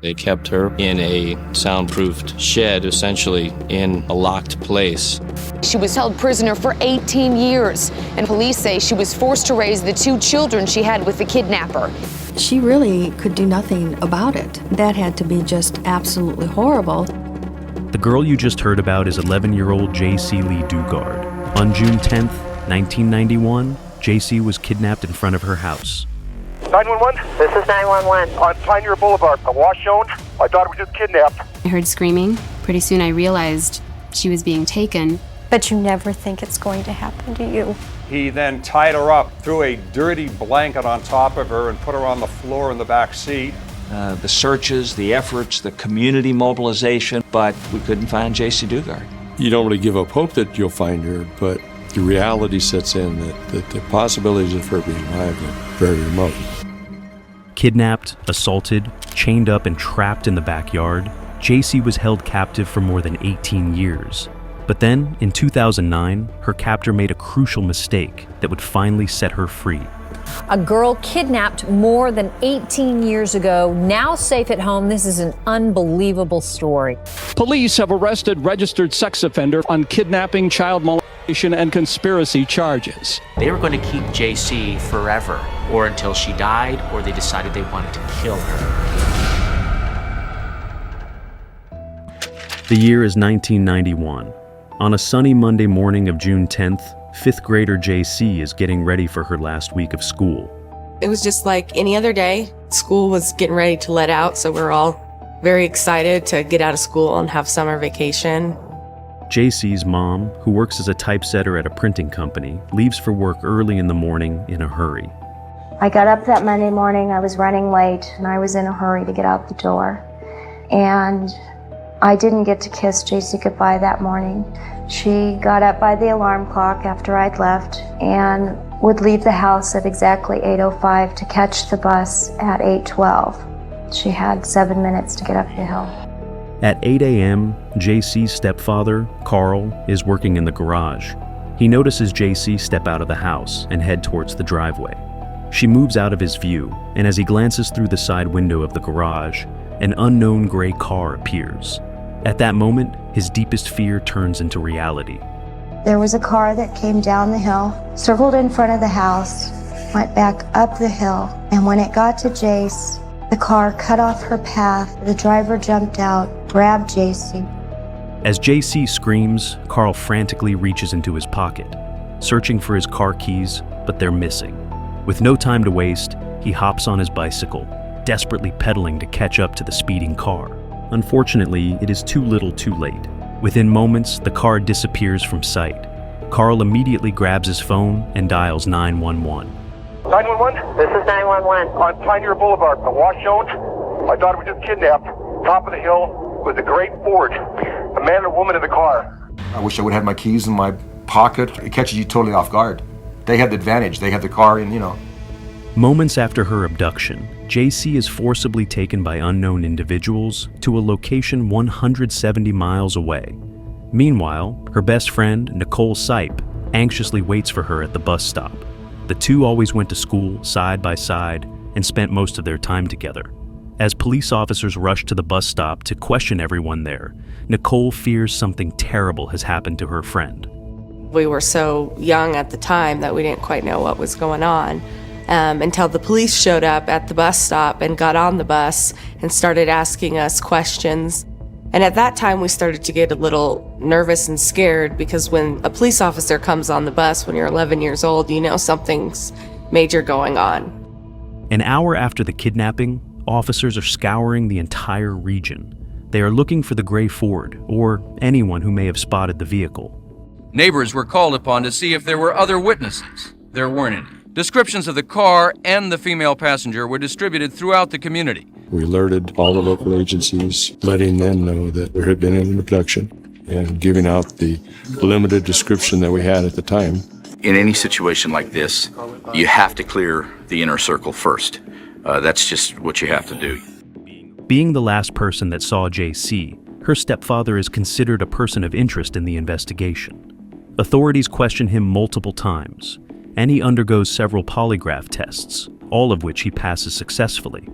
They kept her in a soundproofed shed, essentially in a locked place. She was held prisoner for 18 years, and police say she was forced to raise the 2 children she had with the kidnapper. She really could do nothing about it. That had to be just absolutely horrible. The girl you just heard about is 11-year-old Jaycee Lee Dugard. On June 10th, 1991, Jaycee was kidnapped in front of her house. 911? This is 911. On Pioneer Boulevard, a wash zone. My daughter was just kidnapped. I heard screaming. Pretty soon I realized she was being taken. But you never think it's going to happen to you. He then tied her up, threw a dirty blanket on top of her, and put her on the floor in the back seat. The searches, the efforts, the community mobilization, but we couldn't find Jaycee Dugard. You don't really give up hope that you'll find her, but the reality sets in that the possibilities of her being alive are very remote. Kidnapped, assaulted, chained up, and trapped in the backyard, Jaycee was held captive for more than 18 years. But then, in 2009, her captor made a crucial mistake that would finally set her free. A girl kidnapped more than 18 years ago, now safe at home. This is an unbelievable story. Police have arrested registered sex offender on kidnapping, child molestation, and conspiracy charges. They were going to keep Jaycee forever, or until she died, or they decided they wanted to kill her. The year is 1991. On a sunny Monday morning of June 10th, 5th grader Jaycee is getting ready for her last week of school. It was just like any other day. School was getting ready to let out, so we're all very excited to get out of school and have summer vacation. Jaycee's mom, who works as a typesetter at a printing company, leaves for work early in the morning in a hurry. I got up that Monday morning, I was running late, and I was in a hurry to get out the door. And I didn't get to kiss Jaycee goodbye that morning. She got up by the alarm clock after I'd left and would leave the house at exactly 8:05 to catch the bus at 8:12. She had 7 minutes to get up the hill. At 8 a.m., Jaycee's stepfather, Carl, is working in the garage. He notices Jaycee step out of the house and head towards the driveway. She moves out of his view, and as he glances through the side window of the garage, an unknown gray car appears. At that moment, his deepest fear turns into reality. There was a car that came down the hill, circled in front of the house, went back up the hill, and when it got to Jayce, the car cut off her path. The driver jumped out, grabbed Jaycee. As Jaycee screams, Carl frantically reaches into his pocket, searching for his car keys, but they're missing. With no time to waste, he hops on his bicycle, desperately pedaling to catch up to the speeding car. Unfortunately, it is too little too late. Within moments, the car disappears from sight. Carl immediately grabs his phone and dials 911. 911? This is 911. On Pioneer Boulevard, a wash zone. My daughter was just kidnapped. Top of the hill with a gray Ford. A man and a woman in the car. I wish I would have had my keys in my pocket. It catches you totally off guard. They had the advantage. They had the car and, Moments after her abduction, Jaycee is forcibly taken by unknown individuals to a location 170 miles away. Meanwhile, her best friend, Nicole Sipe, anxiously waits for her at the bus stop. The two always went to school side by side and spent most of their time together. As police officers rush to the bus stop to question everyone there, Nicole fears something terrible has happened to her friend. We were so young at the time that we didn't quite know what was going on. Until the police showed up at the bus stop and got on the bus and started asking us questions. And at that time, we started to get a little nervous and scared because when a police officer comes on the bus when you're 11 years old, you know something's major going on. An hour after the kidnapping, officers are scouring the entire region. They are looking for the gray Ford or anyone who may have spotted the vehicle. Neighbors were called upon to see if there were other witnesses. There weren't any. Descriptions of the car and the female passenger were distributed throughout the community. We alerted all the local agencies, letting them know that there had been an abduction and giving out the limited description that we had at the time. In any situation like this, you have to clear the inner circle first. That's just what you have to do. Being the last person that saw Jaycee, her stepfather is considered a person of interest in the investigation. Authorities question him multiple times, and he undergoes several polygraph tests, all of which he passes successfully.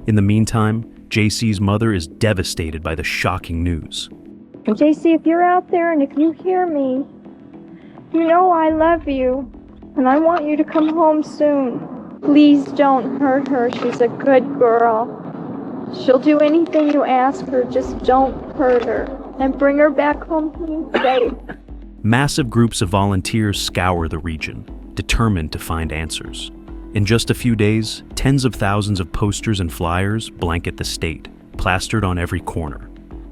In the meantime, Jaycee's mother is devastated by the shocking news. Jaycee, if you're out there and if you hear me, you know I love you and I want you to come home soon. Please don't hurt her. She's a good girl. She'll do anything you ask her. Just don't hurt her and bring her back home to me safe. Massive groups of volunteers scour the region, determined to find answers. In just a few days, tens of thousands of posters and flyers blanket the state, plastered on every corner.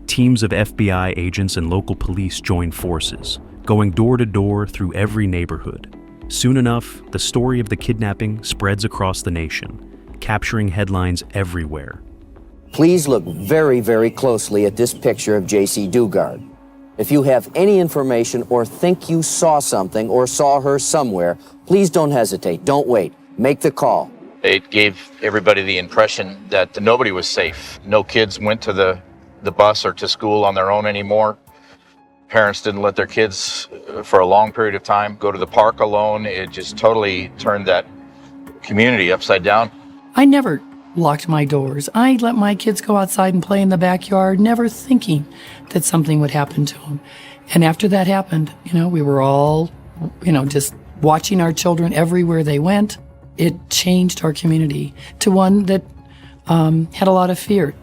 Teams of FBI agents and local police join forces, going door to door through every neighborhood. Soon enough, the story of the kidnapping spreads across the nation, capturing headlines everywhere. Please look very, very closely at this picture of Jaycee Dugard. If you have any information or think you saw something or saw her somewhere, please don't hesitate. Don't wait. Make the call. It gave everybody the impression that nobody was safe. No kids went to the bus or to school on their own anymore. Parents didn't let their kids, for a long period of time, go to the park alone. It just totally turned that community upside down. I never locked my doors. I let my kids go outside and play in the backyard, never thinking that something would happen to them. And after that happened, we were all, just watching our children everywhere they went. It changed our community to one that had a lot of fear.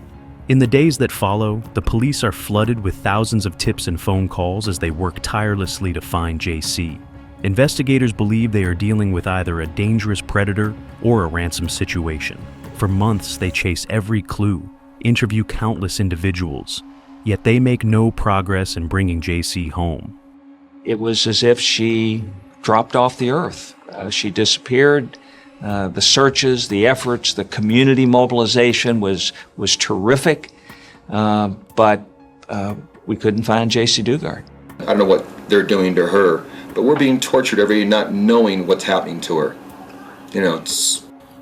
In the days that follow, the police are flooded with thousands of tips and phone calls as they work tirelessly to find Jaycee. Investigators believe they are dealing with either a dangerous predator or a ransom situation. For months, they chase every clue, interview countless individuals, yet they make no progress in bringing Jaycee home. It was as if she dropped off the earth. She disappeared. The searches, the efforts, the community mobilization was terrific, but we couldn't find Jaycee Dugard. I don't know what they're doing to her, but we're being tortured every day not knowing what's happening to her.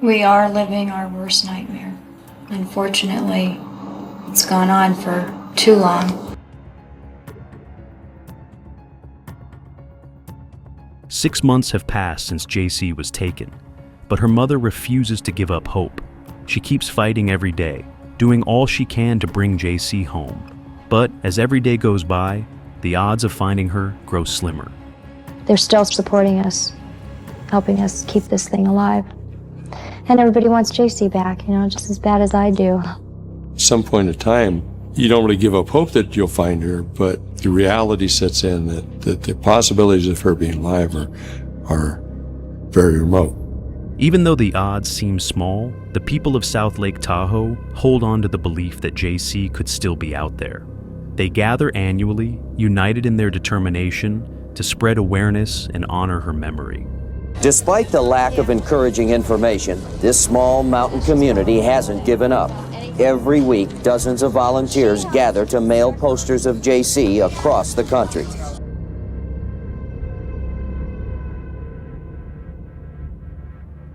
We are living our worst nightmare. Unfortunately, it's gone on for too long. 6 months have passed since Jaycee was taken, but her mother refuses to give up hope. She keeps fighting every day, doing all she can to bring Jaycee home. But as every day goes by, the odds of finding her grow slimmer. They're still supporting us, helping us keep this thing alive. And everybody wants Jaycee back, just as bad as I do. At some point in time, you don't really give up hope that you'll find her, but the reality sets in that the possibilities of her being alive are very remote. Even though the odds seem small, the people of South Lake Tahoe hold on to the belief that Jaycee could still be out there. They gather annually, united in their determination to spread awareness and honor her memory. Despite the lack of encouraging information, this small mountain community hasn't given up. Every week, dozens of volunteers gather to mail posters of Jaycee across the country.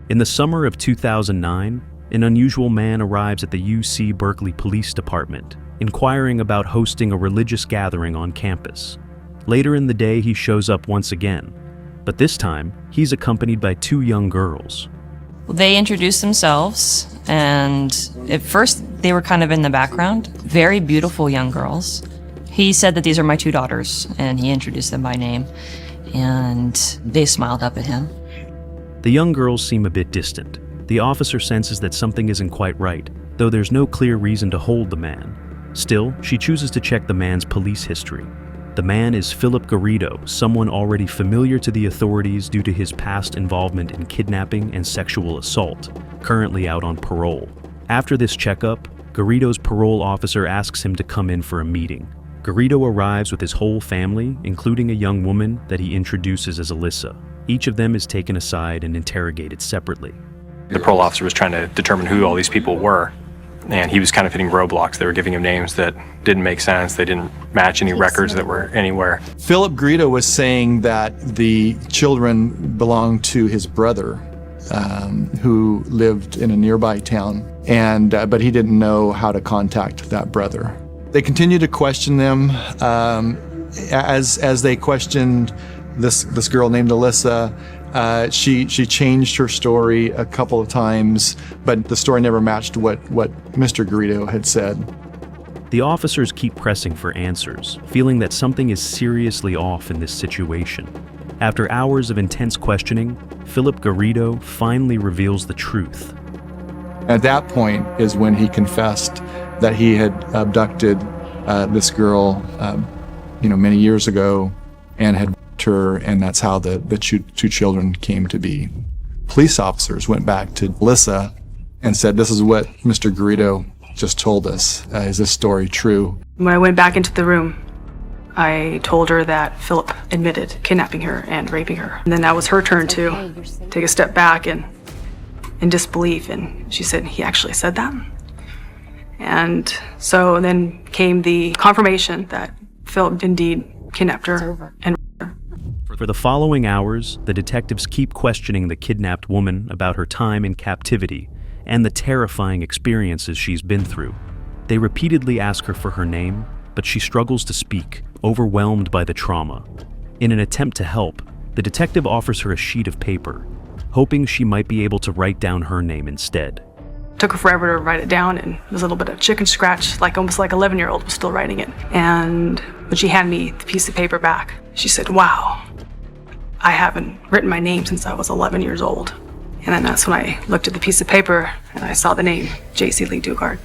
In the summer of 2009, an unusual man arrives at the UC Berkeley Police Department, inquiring about hosting a religious gathering on campus. Later in the day, he shows up once again, but this time, he's accompanied by 2 young girls. They introduced themselves, and at first they were kind of in the background. Very beautiful young girls. He said that these are my 2 daughters, and he introduced them by name, and they smiled up at him. The young girls seem a bit distant. The officer senses that something isn't quite right, though there's no clear reason to hold the man. Still, she chooses to check the man's police history. The man is Philip Garrido, someone already familiar to the authorities due to his past involvement in kidnapping and sexual assault, currently out on parole. After this checkup, Garrido's parole officer asks him to come in for a meeting. Garrido arrives with his whole family, including a young woman that he introduces as Alyssa. Each of them is taken aside and interrogated separately. The parole officer was trying to determine who all these people were, and he was kind of hitting roadblocks. They were giving him names that didn't make sense. They didn't match any records that were anywhere. Philip Garrido was saying that the children belonged to his brother, who lived in a nearby town, but he didn't know how to contact that brother. They continued to question them as they questioned this girl named Alyssa. She changed her story a couple of times, but the story never matched what Mr. Garrido had said. The officers keep pressing for answers, feeling that something is seriously off in this situation. After hours of intense questioning, Philip Garrido finally reveals the truth. At that point is when he confessed that he had abducted this girl, many years ago, and had raped her, and that's how the two children came to be. Police officers went back to Alyssa and said, "This is what Mr. Garrido just told us. Is this story true?" When I went back into the room, I told her that Philip admitted kidnapping her and raping her. And then that was her turn to take a step back and in disbelief, and she said, "He actually said that?" And so then came the confirmation that Philip indeed kidnapped her and raped her. For the following hours, the detectives keep questioning the kidnapped woman about her time in captivity and the terrifying experiences she's been through. They repeatedly ask her for her name, but she struggles to speak, overwhelmed by the trauma. In an attempt to help, the detective offers her a sheet of paper, hoping she might be able to write down her name instead. Took her forever to write it down, and there was a little bit of chicken scratch, almost like 11-year-old was still writing it. And when she handed me the piece of paper back, she said, "Wow, I haven't written my name since I was 11 years old." And then that's when I looked at the piece of paper and I saw the name, Jaycee Lee Dugard.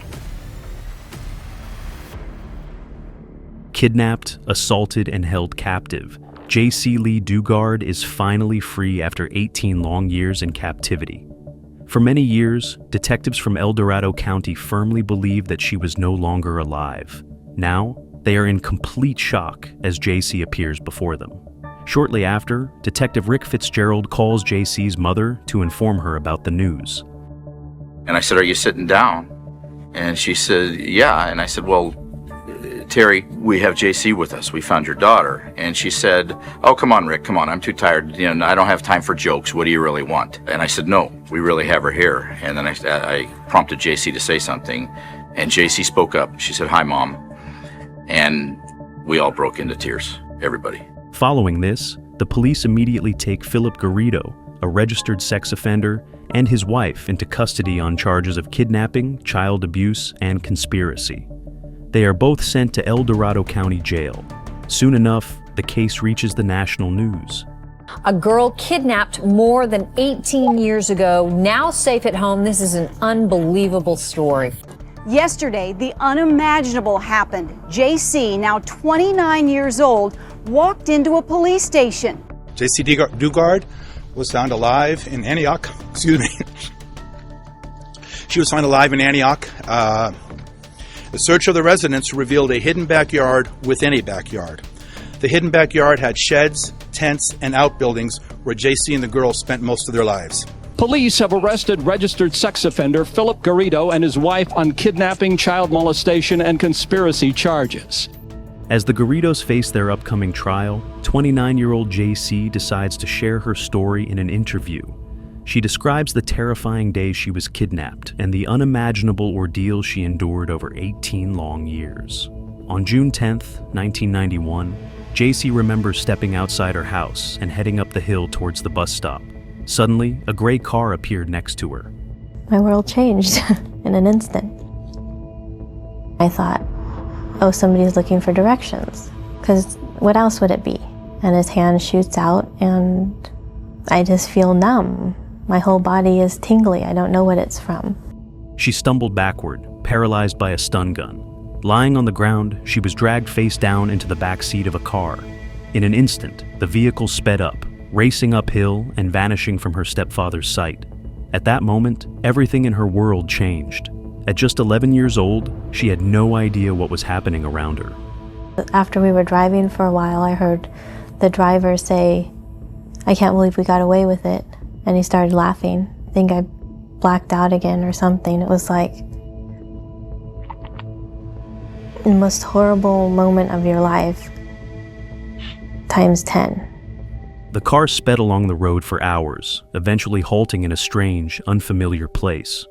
Kidnapped, assaulted, and held captive, Jaycee Lee Dugard is finally free after 18 long years in captivity. For many years, detectives from El Dorado County firmly believed that she was no longer alive. Now, they are in complete shock as Jaycee appears before them. Shortly after, Detective Rick Fitzgerald calls Jaycee's mother to inform her about the news. And I said, "Are you sitting down?" And she said, "Yeah." And I said, "Well, Terry, we have Jaycee with us. We found your daughter." And she said, "Oh, come on, Rick, come on. I'm too tired. I don't have time for jokes. What do you really want?" And I said, "No, we really have her here." And then I prompted Jaycee to say something, and Jaycee spoke up. She said, "Hi, Mom." And we all broke into tears, everybody. Following this, the police immediately take Philip Garrido, a registered sex offender, and his wife into custody on charges of kidnapping, child abuse, and conspiracy. They are both sent to El Dorado County Jail. Soon enough, the case reaches the national news. A girl kidnapped more than 18 years ago, now safe at home. This is an unbelievable story. Yesterday, the unimaginable happened. Jaycee, now 29 years old, walked into a police station. Jaycee Dugard was found alive in Antioch. Excuse me. She was found alive in Antioch. The search of the residence revealed a hidden backyard within a backyard. The hidden backyard had sheds, tents, and outbuildings where Jaycee and the girls spent most of their lives. Police have arrested registered sex offender Philip Garrido and his wife on kidnapping, child molestation, and conspiracy charges. As the Garridos face their upcoming trial, 29-year-old Jaycee decides to share her story in an interview. She describes the terrifying day she was kidnapped and the unimaginable ordeal she endured over 18 long years. On June 10th, 1991, Jaycee remembers stepping outside her house and heading up the hill towards the bus stop. Suddenly, a gray car appeared next to her. My world changed in an instant. I thought, oh, somebody's looking for directions, because what else would it be? And his hand shoots out and I just feel numb. My whole body is tingly. I don't know what it's from. She stumbled backward, paralyzed by a stun gun. Lying on the ground, she was dragged face down into the back seat of a car. In an instant, the vehicle sped up, racing uphill and vanishing from her stepfather's sight. At that moment, everything in her world changed. At just 11 years old, she had no idea what was happening around her. After we were driving for a while, I heard the driver say, "I can't believe we got away with it." And he started laughing. I think I blacked out again or something. It was like the most horrible moment of your life, times 10. The car sped along the road for hours, eventually halting in a strange, unfamiliar place.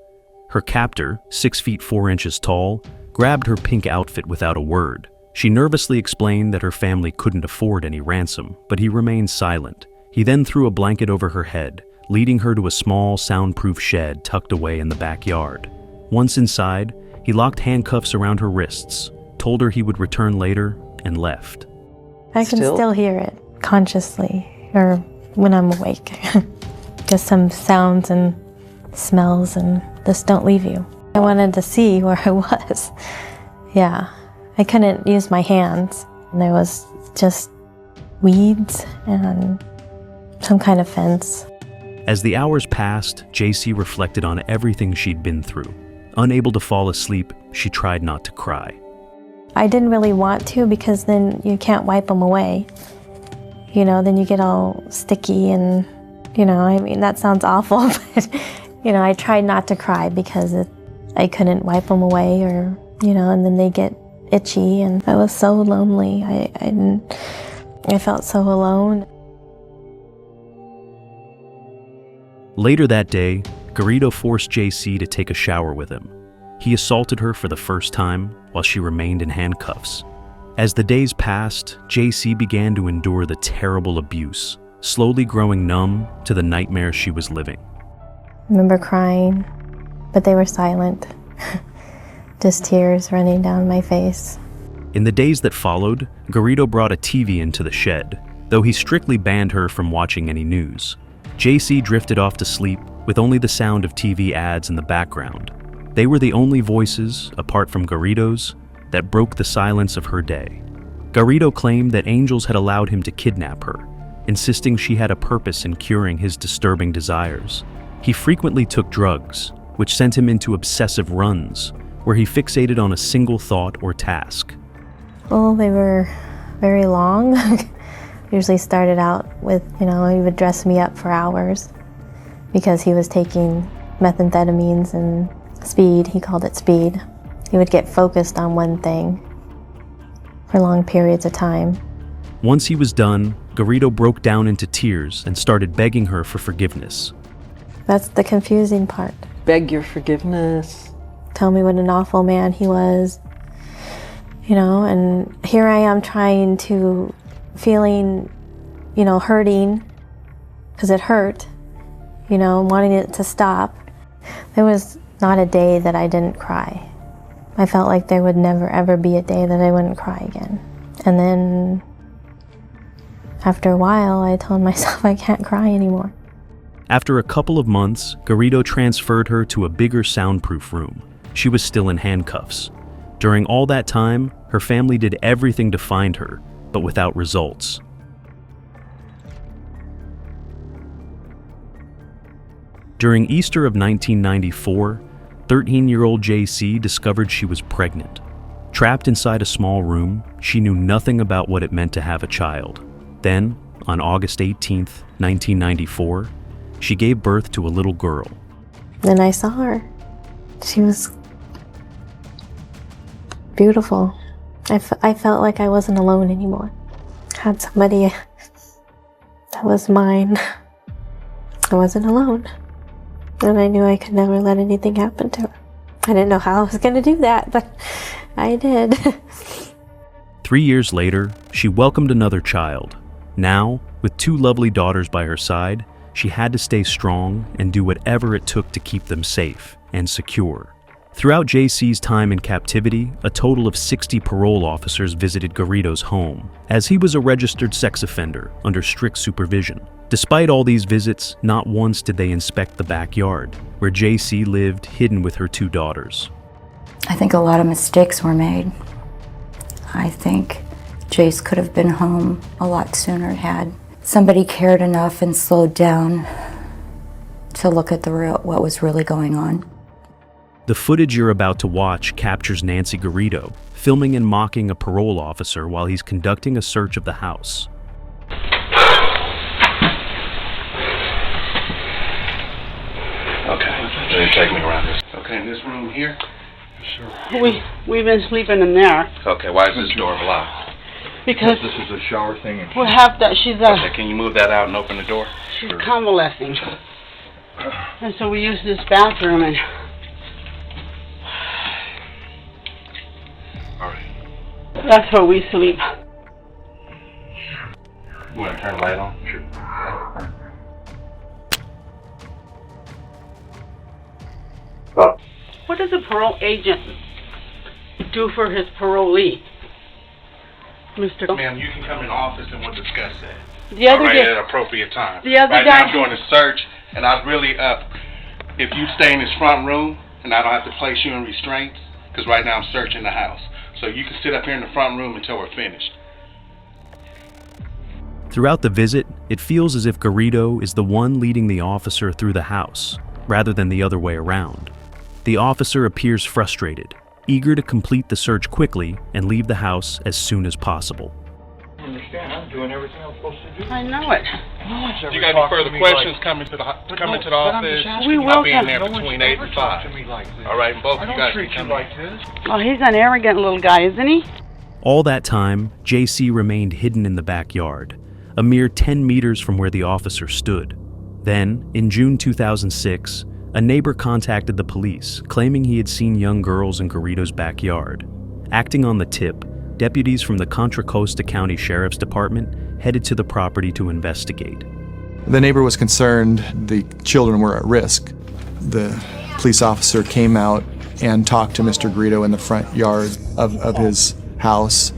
Her captor, 6 feet 4 inches tall, grabbed her pink outfit without a word. She nervously explained that her family couldn't afford any ransom, but he remained silent. He then threw a blanket over her head, leading her to a small, soundproof shed tucked away in the backyard. Once inside, he locked handcuffs around her wrists, told her he would return later, and left. I can still hear it consciously, or when I'm awake. Just some sounds and smells and just don't leave you. I wanted to see where I was. Yeah, I couldn't use my hands. And there was just weeds and some kind of fence. As the hours passed, Jaycee reflected on everything she'd been through. Unable to fall asleep, she tried not to cry. I didn't really want to because then you can't wipe them away. You know, then you get all sticky and, you know, I mean, that sounds awful, but, you know, I tried not to cry because I couldn't wipe them away or, you know, and then they get itchy and I was so lonely. I felt so alone. Later that day, Garrido forced Jaycee to take a shower with him. He assaulted her for the first time while she remained in handcuffs. As the days passed, Jaycee began to endure the terrible abuse, slowly growing numb to the nightmare she was living. I remember crying, but they were silent. Just tears running down my face. In the days that followed, Garrido brought a TV into the shed, though he strictly banned her from watching any news. Jaycee drifted off to sleep with only the sound of TV ads in the background. They were the only voices, apart from Garrido's, that broke the silence of her day. Garrido claimed that angels had allowed him to kidnap her, insisting she had a purpose in curing his disturbing desires. He frequently took drugs, which sent him into obsessive runs, where he fixated on a single thought or task. Well, they were very long. Usually started out with, you know, he would dress me up for hours because he was taking methamphetamines and speed. He called it speed. He would get focused on one thing for long periods of time. Once he was done, Garrido broke down into tears and started begging her for forgiveness. That's the confusing part. Beg your forgiveness. Tell me what an awful man he was. You know, and here I am trying to, feeling, you know, hurting, because it hurt, you know, wanting it to stop. There was not a day that I didn't cry. I felt like there would never ever be a day that I wouldn't cry again. And then after a while, I told myself I can't cry anymore. After a couple of months, Garrido transferred her to a bigger soundproof room. She was still in handcuffs. During all that time, her family did everything to find her, but without results. During Easter of 1994, 13-year-old Jaycee discovered she was pregnant. Trapped inside a small room, she knew nothing about what it meant to have a child. Then, on August 18th, 1994, she gave birth to a little girl. Then I saw her. She was beautiful. I felt like I wasn't alone anymore. I had somebody that was mine. I wasn't alone. And I knew I could never let anything happen to her. I didn't know how I was going to do that, but I did. 3 years later, she welcomed another child. Now, with 2 lovely daughters by her side, she had to stay strong and do whatever it took to keep them safe and secure. Throughout Jaycee's time in captivity, a total of 60 parole officers visited Garrido's home, as he was a registered sex offender under strict supervision. Despite all these visits, not once did they inspect the backyard, where Jaycee lived hidden with her 2 daughters. I think a lot of mistakes were made. I think Jayce could have been home a lot sooner had somebody cared enough and slowed down to look at what was really going on. The footage you're about to watch captures Nancy Garrido filming and mocking a parole officer while he's conducting a search of the house. Okay, take me around this. Okay, in this room here? Sure. We've been sleeping in there. Okay, why is this door blocked? Because this is a shower thing. we'll have that. She's Okay, can you move that out and open the door? she's convalescing, and so we use this bathroom and. All right. That's where we sleep. You want to turn the light on? Sure. What does a parole agent do for his parolee? Mr. Ma'am, you can come in office and we'll discuss that. The other All right, day, at an appropriate time. the other right guy. now I'm doing a search, and I'd really if you stay in this front room, and I don't have to place you in restraints, because right now I'm searching the house. So you can sit up here in the front room until we're finished. Throughout the visit, it feels as if Garrido is the one leading the officer through the house, rather than the other way around. The officer appears frustrated, eager to complete the search quickly and leave the house as soon as possible. Understand, I'm doing everything I'm supposed to do. I know it. No one's ever You got any talked to further me questions like, coming to the but office? We will I'll be in come. there No one's between 8 ever and talked 5. to me like this. All right, and both I of don't you guys treat can you come like in. this. Well, he's an arrogant little guy, isn't he? All that time, Jaycee remained hidden in the backyard, a mere 10 meters from where the officer stood. Then, in June 2006, a neighbor contacted the police, claiming he had seen young girls in Garrido's backyard. Acting on the tip, deputies from the Contra Costa County Sheriff's Department headed to the property to investigate. The neighbor was concerned the children were at risk. The police officer came out and talked to Mr. Garrido in the front yard of his house,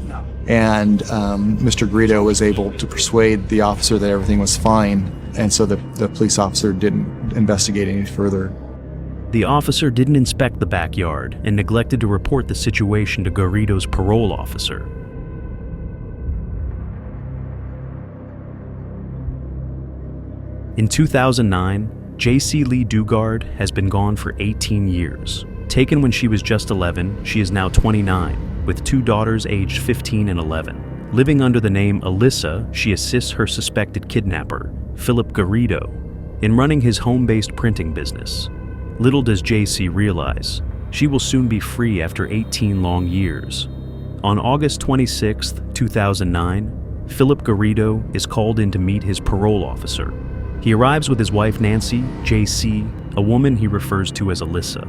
and Mr. Garrido was able to persuade the officer that everything was fine, and so the police officer didn't investigate any further. The officer didn't inspect the backyard and neglected to report the situation to Garrido's parole officer. In 2009, Jaycee Lee Dugard has been gone for 18 years. Taken when she was just 11, she is now 29, with 2 daughters aged 15 and 11. Living under the name Alyssa, she assists her suspected kidnapper, Philip Garrido, in running his home-based printing business. Little does Jaycee realize, she will soon be free after 18 long years. On August 26, 2009, Philip Garrido is called in to meet his parole officer. He arrives with his wife Nancy, Jaycee, a woman he refers to as Alyssa,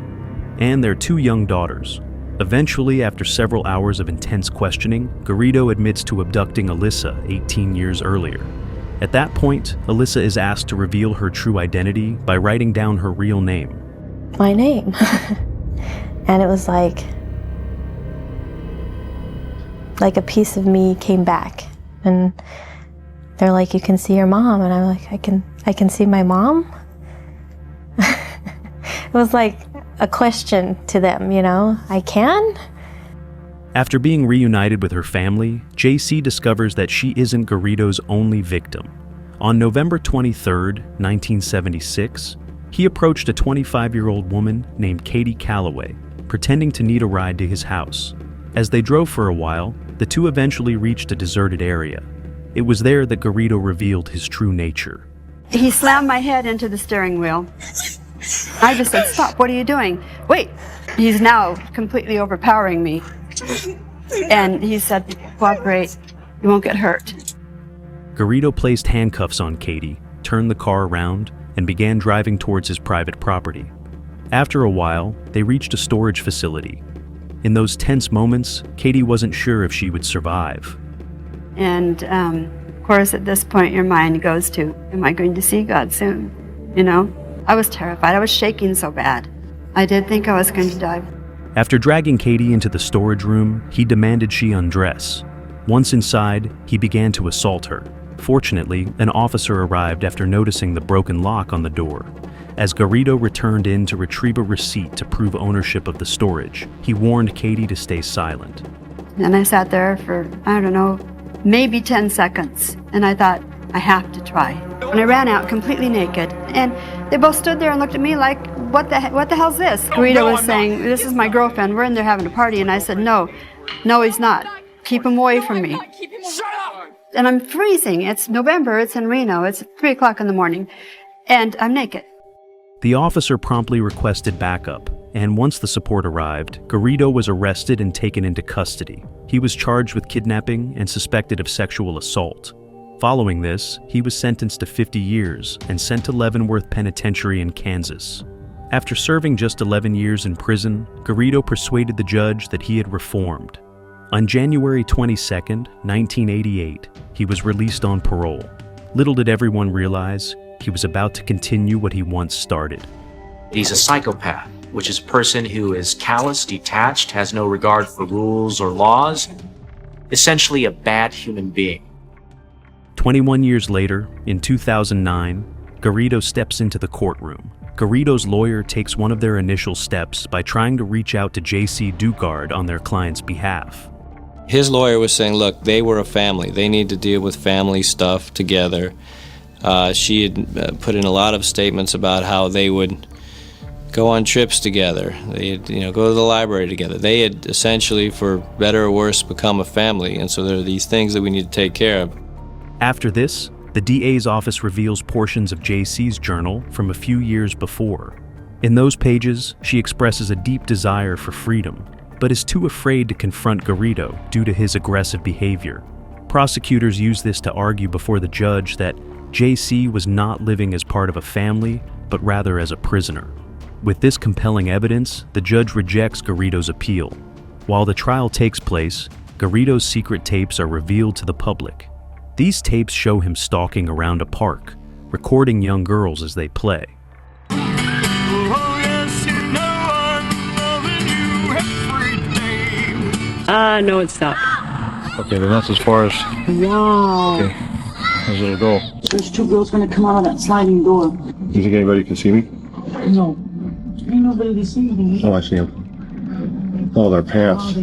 and their 2 young daughters. Eventually, after several hours of intense questioning, Garrido admits to abducting Alyssa 18 years earlier. At that point, Alyssa is asked to reveal her true identity by writing down her real name. My name. And it was like a piece of me came back. And they're like, you can see your mom. And I'm like, I can see my mom? It was like a question to them, you know? I can? After being reunited with her family, Jaycee discovers that she isn't Garrido's only victim. On November 23, 1976, he approached a 25-year-old woman named Katie Calloway, pretending to need a ride to his house. As they drove for a while, the two eventually reached a deserted area. It was there that Garrido revealed his true nature. He slammed my head into the steering wheel. I just said, stop, what are you doing? Wait! He's now completely overpowering me. And he said, cooperate, you won't get hurt. Garrido placed handcuffs on Katie, turned the car around, and began driving towards his private property. After a while, they reached a storage facility. In those tense moments, Katie wasn't sure if she would survive. And of course, at this point, your mind goes to, am I going to see God soon? You know, I was terrified. I was shaking so bad. I did think I was going to die. After dragging Katie into the storage room, he demanded she undress. Once inside, he began to assault her. Fortunately, an officer arrived after noticing the broken lock on the door. As Garrido returned in to retrieve a receipt to prove ownership of the storage, he warned Katie to stay silent. And I sat there for, I don't know, maybe 10 seconds. And I thought, I have to try. And I ran out completely naked. And they both stood there and looked at me like, what the hell's this? Garrido was saying, this is my girlfriend. We're in there having a party. And I said, no, he's not. Keep him away from me. And I'm freezing. It's November. It's in Reno. It's 3 o'clock in the morning. And I'm naked. The officer promptly requested backup, and once the support arrived, Garrido was arrested and taken into custody. He was charged with kidnapping and suspected of sexual assault. Following this, he was sentenced to 50 years and sent to Leavenworth Penitentiary in Kansas. After serving just 11 years in prison, Garrido persuaded the judge that he had reformed. On January 22, 1988, he was released on parole. Little did everyone realize, he was about to continue what he once started. He's a psychopath. which is a person who is callous, detached, has no regard for rules or laws, essentially a bad human being. 21 years later, in 2009, Garrido steps into the courtroom. Garrido's lawyer takes one of their initial steps by trying to reach out to Jaycee Dugard on their client's behalf. His lawyer was saying, look, they were a family. They need to deal with family stuff together. She had put in a lot of statements about how they would go on trips together. They'd, go to the library together. They had essentially, for better or worse, become a family. And so there are these things that we need to take care of. After this, the DA's office reveals portions of Jaycee's journal from a few years before. In those pages, she expresses a deep desire for freedom, but is too afraid to confront Garrido due to his aggressive behavior. Prosecutors use this to argue before the judge that Jaycee was not living as part of a family, but rather as a prisoner. With this compelling evidence, the judge rejects Garrido's appeal. While the trial takes place, Garrido's secret tapes are revealed to the public. These tapes show him stalking around a park, recording young girls as they play. No, it's not. Okay, then that's as far as. Wow. Okay, as it'll go. There's two girls gonna come out of that sliding door. Do you think anybody can see me? No. Ain't nobody to see me. Oh, I see them. Oh, their pants.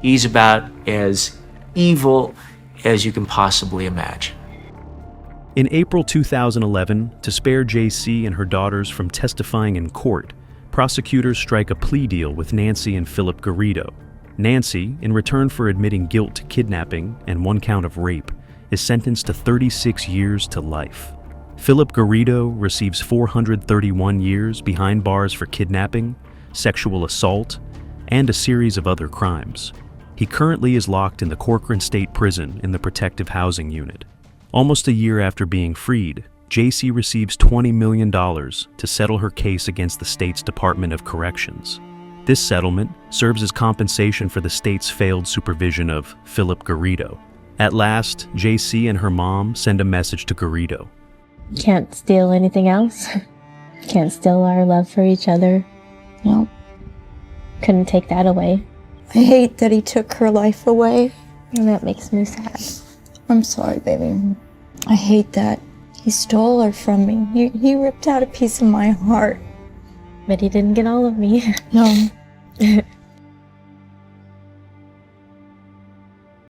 He's about as evil as you can possibly imagine. In April 2011, to spare Jaycee and her daughters from testifying in court, prosecutors strike a plea deal with Nancy and Philip Garrido. Nancy, in return for admitting guilt to kidnapping and 1 count of rape, is sentenced to 36 years to life. Philip Garrido receives 431 years behind bars for kidnapping, sexual assault, and a series of other crimes. He currently is locked in the Corcoran State Prison in the Protective Housing Unit. Almost a year after being freed, Jaycee receives $20 million to settle her case against the state's Department of Corrections. This settlement serves as compensation for the state's failed supervision of Philip Garrido. At last, Jaycee and her mom send a message to Garrido. Can't steal anything else. Can't steal our love for each other. No. Couldn't take that away. I hate that he took her life away. And that makes me sad. I'm sorry, baby. I hate that. He stole her from me. He ripped out a piece of my heart. But he didn't get all of me. No.